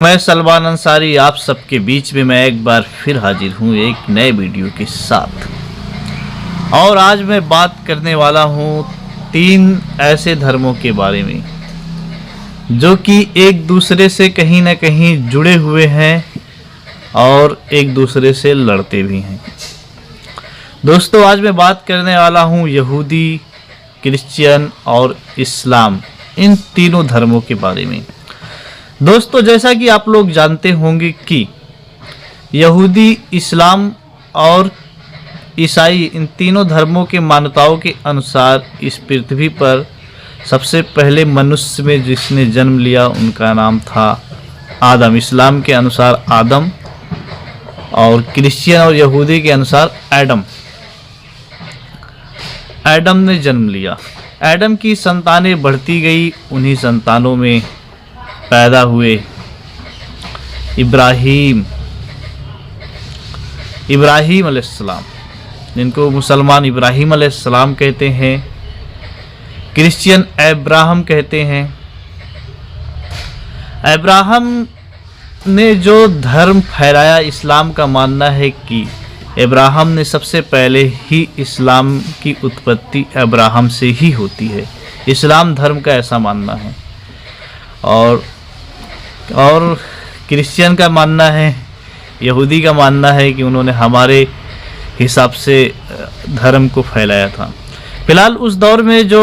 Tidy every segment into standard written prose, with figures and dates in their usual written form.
मैं सलमान अंसारी आप सबके बीच में मैं एक बार फिर हाजिर हूँ एक नए वीडियो के साथ। और आज मैं बात करने वाला हूँ 3 ऐसे धर्मों के बारे में जो कि एक दूसरे से कहीं ना कहीं जुड़े हुए हैं और एक दूसरे से लड़ते भी हैं। दोस्तों, आज मैं बात करने वाला हूँ यहूदी, क्रिश्चियन और इस्लाम, इन तीनों धर्मों के बारे में। दोस्तों, जैसा कि आप लोग जानते होंगे कि यहूदी, इस्लाम और ईसाई, इन तीनों धर्मों के मान्यताओं के अनुसार इस पृथ्वी पर सबसे पहले मनुष्य में जिसने जन्म लिया उनका नाम था आदम। इस्लाम के अनुसार आदम और क्रिश्चियन और यहूदी के अनुसार एडम ने जन्म लिया। एडम की संतानें बढ़ती गई, उन्हीं संतानों में पैदा हुए इब्राहिम अलैहिस्सलाम, जिनको मुसलमान इब्राहिम अलैहिस्सलाम कहते हैं, क्रिश्चियन अब्राहम कहते हैं। अब्राहम ने जो धर्म फैलाया, इस्लाम का मानना है कि अब्राहम ने सबसे पहले ही इस्लाम की उत्पत्ति अब्राहम से ही होती है। इस्लाम धर्म का ऐसा मानना है। और क्रिश्चियन का मानना है, यहूदी का मानना है कि उन्होंने हमारे हिसाब से धर्म को फैलाया था। फिलहाल उस दौर में जो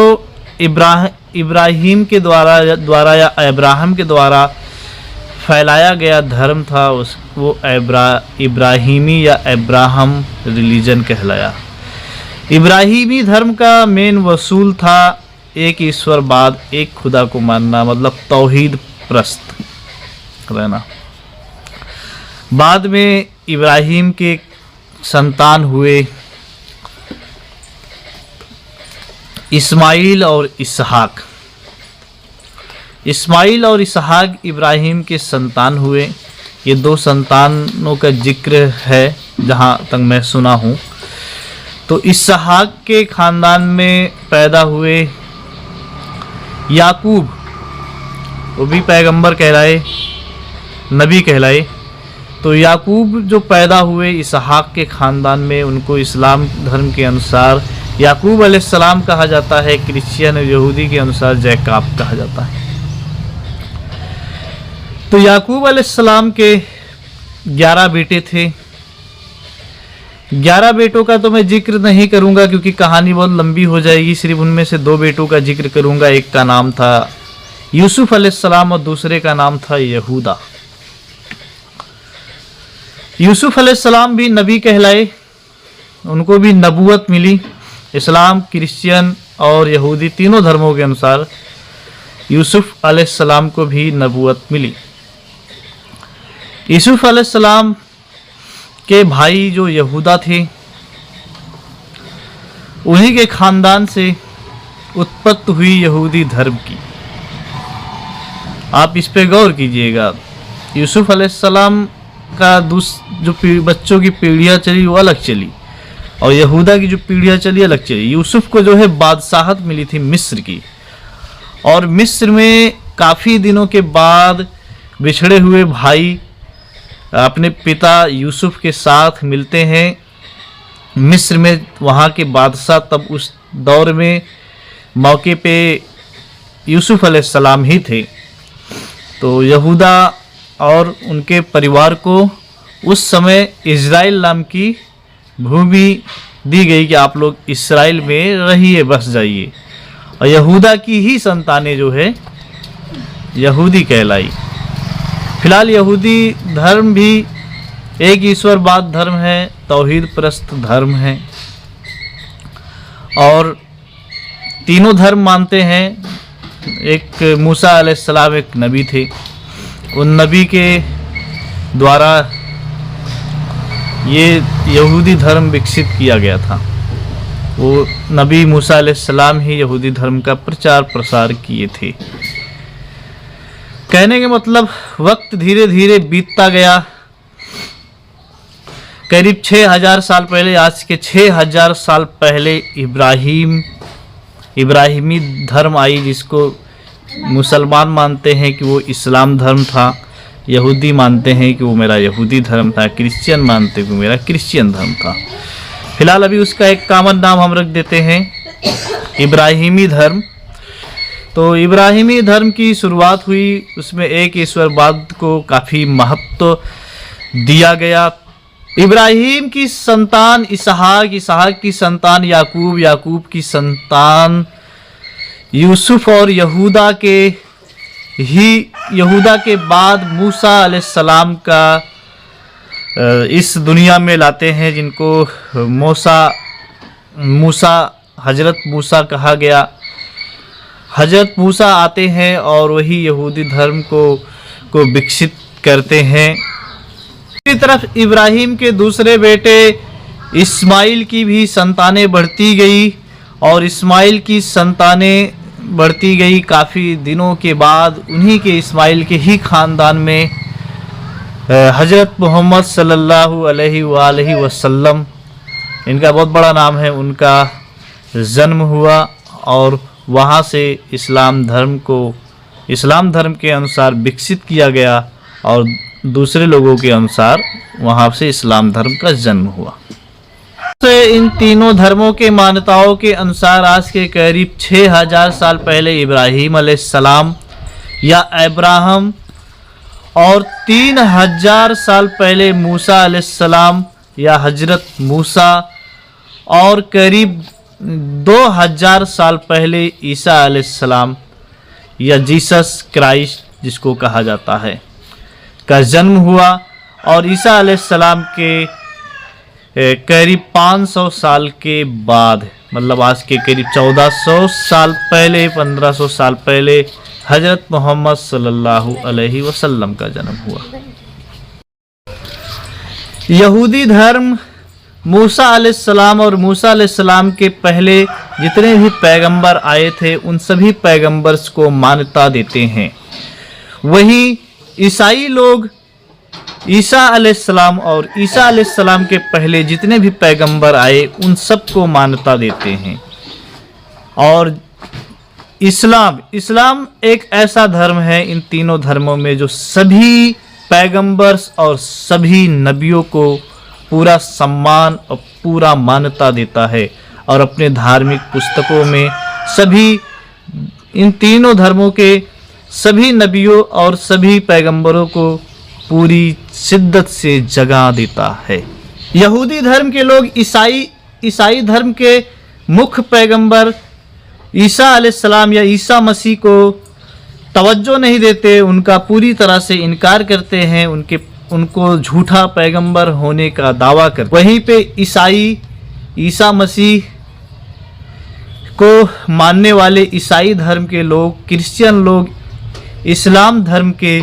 इब्राहिम के द्वारा या अब्राहम के द्वारा फैलाया गया धर्म था, वो इब्राहिमी या अब्राहम रिलीजन कहलाया। इब्राहिमी धर्म का मेन वसूल था एक ईश्वर बाद एक खुदा को मानना, मतलब तौहीद प्रस्त रहना। बाद में इब्राहिम के संतान हुए इस्माइल और इसहाक। इस्माइल और इसहाक इब्राहिम के संतान हुए। ये 2 संतानों का जिक्र है जहाँ तक मैं सुना हूँ। तो इसहाक के खानदान में पैदा हुए याकूब, वो भी पैगंबर कहलाए, नबी कहलाए। तो याकूब जो पैदा हुए इसहाक के ख़ानदान में, उनको इस्लाम धर्म के अनुसार याकूब अलैहिस्सलाम कहा जाता है। क्रिश्चियन और यहूदी के अनुसार जैकब कहा जाता है। तो याकूब अलैहिस्सलाम के 11 बेटे थे। 11 बेटों का तो मैं जिक्र नहीं करूंगा क्योंकि कहानी बहुत लंबी हो जाएगी। सिर्फ उनमें से 2 बेटों का जिक्र करूंगा। एक का नाम था यूसुफ अलैहिस्सलाम और दूसरे का नाम था यहूदा। यूसुफ अलैहिस्सलाम भी नबी कहलाए, उनको भी नबूवत मिली। इस्लाम, क्रिश्चियन और यहूदी तीनों धर्मों के अनुसार यूसुफ अलैहिस्सलाम को भी नबूवत मिली। यूसुफ अलैहिस्सलाम के भाई जो यहूदा थे, उन्हीं के खानदान से उत्पत्ति हुई यहूदी धर्म की। आप इस पे गौर कीजिएगा। यूसुफ अलैहिस्सलाम का जो बच्चों की पीढ़ियाँ चली वो अलग चली, और यहूदा की जो पीढ़ियाँ चली अलग चली। यूसुफ को जो है बादशाहत मिली थी मिस्र की, और मिस्र में काफ़ी दिनों के बाद बिछड़े हुए भाई अपने पिता यूसुफ के साथ मिलते हैं मिस्र में। वहाँ के बादशाह तब उस दौर में मौके पे यूसुफ अलैहिस्सलाम ही थे। तो यहूदा और उनके परिवार को उस समय इज़राइल नाम की भूमि दी गई कि आप लोग इस्राइल में रहिए, बस जाइए। और यहूदा की ही संतानें जो है यहूदी कहलाई। फिलहाल यहूदी धर्म भी एक ईश्वरवाद धर्म है, तौहीद प्रस्त धर्म है, और तीनों धर्म मानते हैं। एक मूसा अलैहिस्सलाम एक नबी थे, उन नबी के द्वारा ये यहूदी धर्म विकसित किया गया था। वो नबी मूसा अलैहिस्सलाम ही यहूदी धर्म का प्रचार प्रसार किए थे। कहने का मतलब, वक्त धीरे धीरे बीतता गया। करीब 6000 साल पहले, आज के 6000 साल पहले इब्राहिमी धर्म आई, जिसको मुसलमान मानते हैं कि वो इस्लाम धर्म था। यहूदी मानते हैं कि वो मेरा यहूदी धर्म था, क्रिश्चियन मानते हैं कि वो मेरा क्रिश्चियन धर्म था। फिलहाल अभी उसका एक कॉमन नाम हम रख देते हैं इब्राहिमी धर्म। तो इब्राहिमी धर्म की शुरुआत हुई, उसमें एक ईश्वरवाद को काफ़ी महत्व दिया गया। इब्राहिम की संतान इसहाक, इसहाक की संतान याकूब, याकूब की संतान यूसुफ और यहूदा के बाद मूसा अलैहिस्सलाम का इस दुनिया में लाते हैं, जिनको मूसा हजरत मूसा कहा गया। हजरत मूसा आते हैं और वही यहूदी धर्म को विकसित करते हैं। दूसरी तरफ इब्राहिम के दूसरे बेटे इस्माइल की भी संतानें बढ़ती गई और इस्माइल की संतानें बढ़ती गई। काफ़ी दिनों के बाद उन्हीं के इस्माइल के ही ख़ानदान में हजरत मोहम्मद सल्लल्लाहु अलैहि वसल्लम, इनका बहुत बड़ा नाम है, उनका जन्म हुआ और वहाँ से इस्लाम धर्म के अनुसार विकसित किया गया और दूसरे लोगों के अनुसार वहाँ से इस्लाम धर्म का जन्म हुआ। इन तीनों धर्मों के मान्यताओं के अनुसार आज के करीब 6000 साल पहले इब्राहिम अलैहिस्सलाम या अब्राहम और 3000 साल पहले मूसा अलैहिस्सलाम या हजरत मूसा और करीब 2000 साल पहले ईसा अलैहिस्सलाम या जीसस क्राइस्ट जिसको कहा जाता है का जन्म हुआ। और ईसा अलैहिस्सलाम के करीब 500 साल के बाद, मतलब आज के करीब 1400 साल पहले, 1500 साल पहले हजरत मोहम्मद सल्लल्लाहु अलैहि वसल्लम का जन्म हुआ। यहूदी धर्म मूसा अलैहिस्सलाम और मूसा अलैहिस्सलाम के पहले जितने भी पैगंबर आए थे उन सभी पैगंबर्स को मान्यता देते हैं। वहीं ईसाई लोग ईसा अलैहिस्सलाम और ईसा अलैहिस्सलाम के पहले जितने भी पैगंबर आए उन सब को मान्यता देते हैं। और इस्लाम एक ऐसा धर्म है इन तीनों धर्मों में जो सभी पैगंबर्स और सभी नबियों को पूरा सम्मान और पूरा मान्यता देता है और अपने धार्मिक पुस्तकों में सभी इन तीनों धर्मों के सभी नबियों और सभी पैगंबरों को पूरी शिद्दत से जगा देता है। यहूदी धर्म के लोग ईसाई धर्म के मुख्य पैगंबर ईसा अलैहिस्सलाम या ईसा मसीह को तवज्जो नहीं देते, उनका पूरी तरह से इनकार करते हैं, उनको झूठा पैगंबर होने का दावा करते। वहीं पे ईसा मसीह को मानने वाले ईसाई धर्म के लोग, क्रिश्चियन लोग इस्लाम धर्म के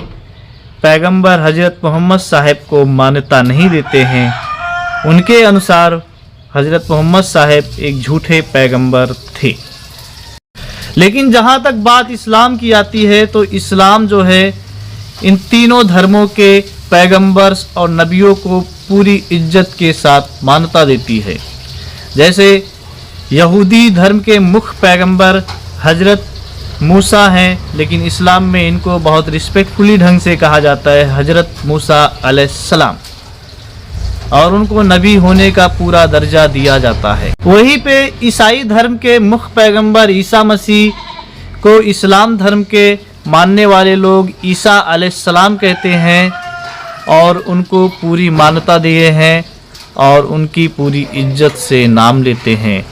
पैगंबर हजरत मोहम्मद साहब को मान्यता नहीं देते हैं। उनके अनुसार हजरत मोहम्मद साहब एक झूठे पैगंबर थे। लेकिन जहाँ तक बात इस्लाम की आती है तो इस्लाम जो है इन तीनों धर्मों के पैगंबर्स और नबियों को पूरी इज्जत के साथ मान्यता देती है। जैसे यहूदी धर्म के मुख्य पैगंबर हजरत मूसा हैं, लेकिन इस्लाम में इनको बहुत रिस्पेक्टफुली ढंग से कहा जाता है हजरत मूसा अलैहिस्सलाम, और उनको नबी होने का पूरा दर्जा दिया जाता है। वहीं पे ईसाई धर्म के मुख्य पैगंबर ईसा मसीह को इस्लाम धर्म के मानने वाले लोग ईसा अलैहिस्सलाम कहते हैं और उनको पूरी मान्यता दिए हैं और उनकी पूरी इज्जत से नाम लेते हैं।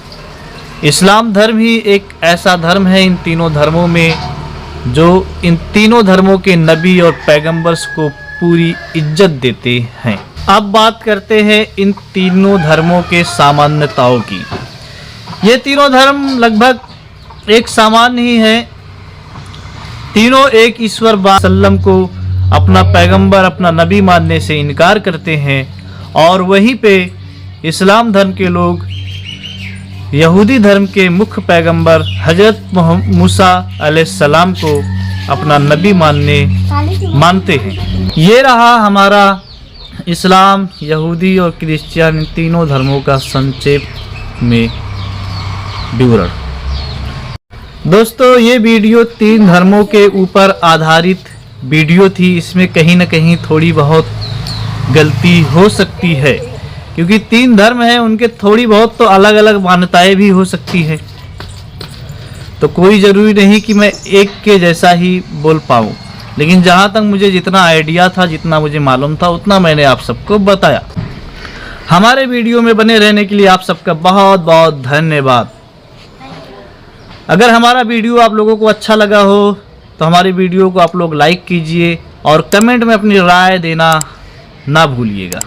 इस्लाम धर्म ही एक ऐसा धर्म है इन तीनों धर्मों में जो इन तीनों धर्मों के नबी और पैगंबर्स को पूरी इज्जत देते हैं। अब बात करते हैं इन तीनों धर्मों के सामान्यताओं की। ये तीनों धर्म लगभग एक समान ही हैं। तीनों एक ईश्वर वसल्लम को अपना पैगंबर, अपना नबी मानने से इनकार करते हैं। और वहीं पे इस्लाम धर्म के लोग यहूदी धर्म के मुख्य पैगंबर हजरत मूसा अलैहिस्सलाम को अपना नबी मानते हैं। ये रहा हमारा इस्लाम, यहूदी और क्रिश्चियन तीनों धर्मों का संक्षेप में विवरण। दोस्तों, ये वीडियो तीन धर्मों के ऊपर आधारित वीडियो थी, इसमें कहीं ना कहीं थोड़ी बहुत गलती हो सकती है, क्योंकि 3 धर्म हैं, उनके थोड़ी बहुत तो अलग अलग मान्यताएं भी हो सकती है। तो कोई ज़रूरी नहीं कि मैं एक के जैसा ही बोल पाऊँ, लेकिन जहाँ तक मुझे जितना आइडिया था, जितना मुझे मालूम था, उतना मैंने आप सबको बताया। हमारे वीडियो में बने रहने के लिए आप सबका बहुत बहुत धन्यवाद। अगर हमारा वीडियो आप लोगों को अच्छा लगा हो तो हमारे वीडियो को आप लोग लाइक कीजिए और कमेंट में अपनी राय देना ना भूलिएगा।